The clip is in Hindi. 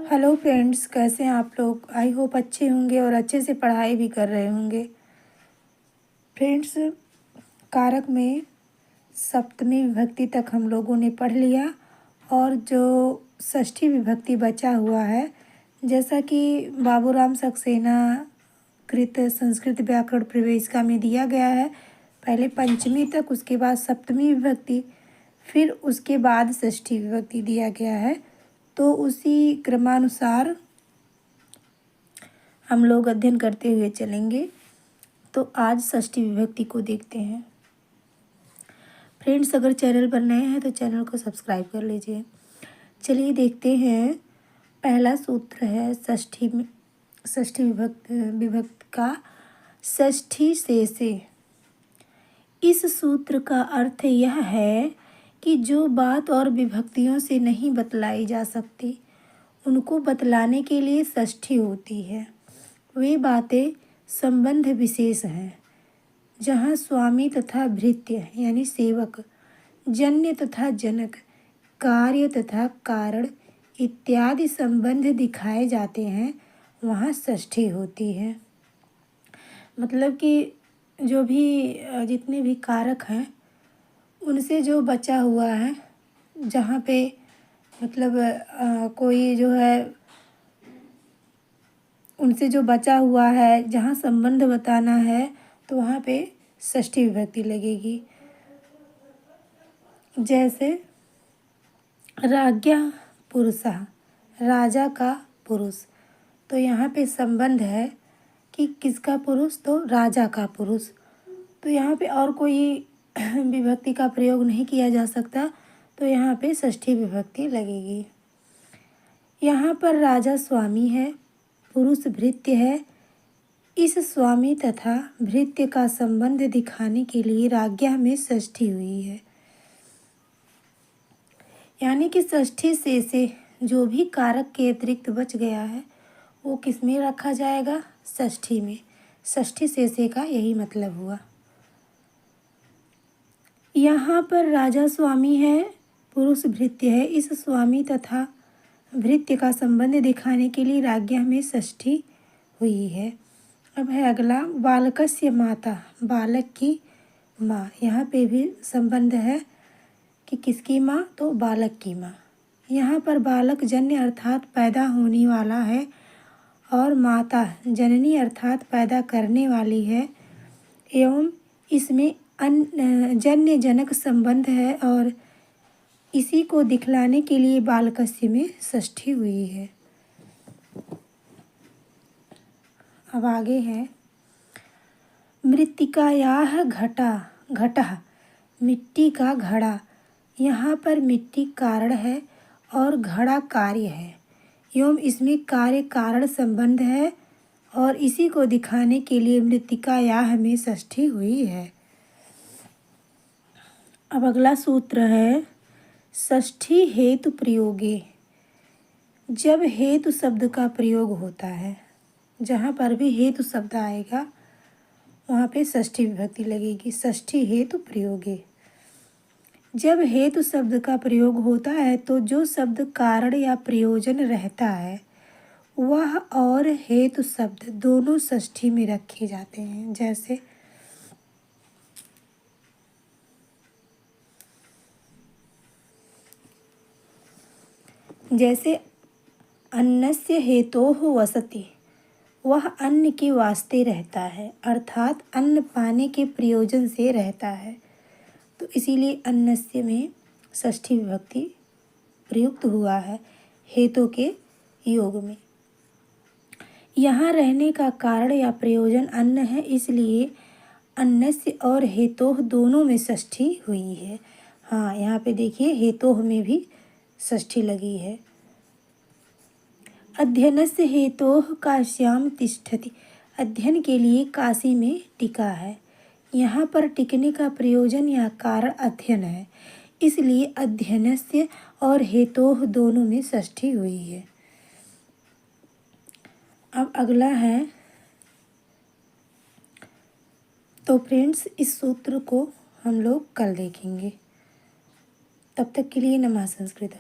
हेलो फ्रेंड्स, कैसे हैं आप लोग। आई होप अच्छे होंगे और अच्छे से पढ़ाई भी कर रहे होंगे। फ्रेंड्स, कारक में सप्तमी विभक्ति तक हम लोगों ने पढ़ लिया और जो षष्ठी विभक्ति बचा हुआ है, जैसा कि बाबूराम सक्सेना कृत संस्कृत व्याकरण प्रवेशिका में दिया गया है, पहले पंचमी तक, उसके बाद सप्तमी विभक्ति, फिर उसके बाद षष्ठी विभक्ति दिया गया है। तो उसी क्रमानुसार हम लोग अध्ययन करते हुए चलेंगे। तो आज षष्ठी विभक्ति को देखते हैं। फ्रेंड्स, अगर चैनल पर नए हैं तो चैनल को सब्सक्राइब कर लीजिए। चलिए देखते हैं। पहला सूत्र है षष्ठी विभक्ति का षष्ठी से। इस सूत्र का अर्थ यह है कि जो बात और विभक्तियों से नहीं बतलाई जा सकती, उनको बतलाने के लिए षष्ठी होती है। वे बातें संबंध विशेष हैं, जहाँ स्वामी तथा भृत्य यानी सेवक, जन्य तथा जनक, कार्य तथा कारण इत्यादि संबंध दिखाए जाते हैं, वहाँ षष्ठी होती है। मतलब कि जो भी जितने भी कारक हैं, उनसे जो बचा हुआ है, जहाँ पे मतलब कोई जो है, उनसे जो बचा हुआ है, जहाँ संबंध बताना है, तो वहाँ पे षष्ठी विभक्ति लगेगी। जैसे राज्ञा पुरुषः, राजा का पुरुष, तो यहाँ पे संबंध है कि किसका पुरुष, तो राजा का पुरुष। तो यहाँ पे और कोई विभक्ति का प्रयोग नहीं किया जा सकता, तो यहाँ पे षष्ठी विभक्ति लगेगी। यहाँ पर राजा स्वामी है, पुरुष भृत्य है। इस स्वामी तथा भृत्य का संबंध दिखाने के लिए राज्ञा में षष्ठी हुई है। यानी कि षष्ठी से जो भी कारक के अतिरिक्त बच गया है, वो किस में रखा जाएगा, षष्ठी में। षष्ठी से का यही मतलब हुआ। यहाँ पर राजा स्वामी है, पुरुष भृत्य है। इस स्वामी तथा भृत्य का संबंध दिखाने के लिए राज्ञा में षष्ठी हुई है। अब है अगला, बालकस्य माता, बालक की माँ। यहाँ पे भी संबंध है कि किसकी माँ, तो बालक की माँ। यहाँ पर बालक जन्य अर्थात पैदा होने वाला है और माता जननी अर्थात पैदा करने वाली है, एवं इसमें जन्य जनक संबंध है और इसी को दिखलाने के लिए बालकस्य में षष्ठी हुई है। अब आगे है, मृत्तिकायाः घटः, मिट्टी का घड़ा। यहाँ पर मिट्टी कारण है और घड़ा कार्य है, एवं इसमें कार्य कारण संबंध है और इसी को दिखाने के लिए मृत्तिकायाः में षष्ठी हुई है। अब अगला सूत्र है षष्ठी हेतु प्रयोगे। जब हेतु शब्द का प्रयोग होता है, जहाँ पर भी हेतु शब्द आएगा, वहाँ पे षष्ठी विभक्ति लगेगी। षष्ठी हेतु प्रयोगे। जब हेतु शब्द का प्रयोग होता है तो जो शब्द कारण या प्रयोजन रहता है, वह और हेतु शब्द दोनों षष्ठी में रखे जाते हैं। जैसे अन्नस्य हेतोः वसति, वह अन्न के वास्ते रहता है, अर्थात अन्न पाने के प्रयोजन से रहता है। तो इसीलिए अन्नस्य में षष्ठी विभक्ति प्रयुक्त हुआ है हेतु के योग में। यहाँ रहने का कारण या प्रयोजन अन्न है, इसलिए अन्नस्य और हेतोः दोनों में षष्ठी हुई है। हाँ, यहाँ पे देखिए हेतोः में भी षष्ठी लगी है। अध्ययनस्य हेतोः काश्याम तिष्ठति, अध्ययन के लिए काशी में टिका है। यहाँ पर टिकने का प्रयोजन या कारण अध्ययन है, इसलिए अध्ययनस्य और हेतोः दोनों में षष्ठी हुई है। अब अगला है, तो फ्रेंड्स इस सूत्र को हम लोग कल देखेंगे। तब तक के लिए नमः संस्कृत।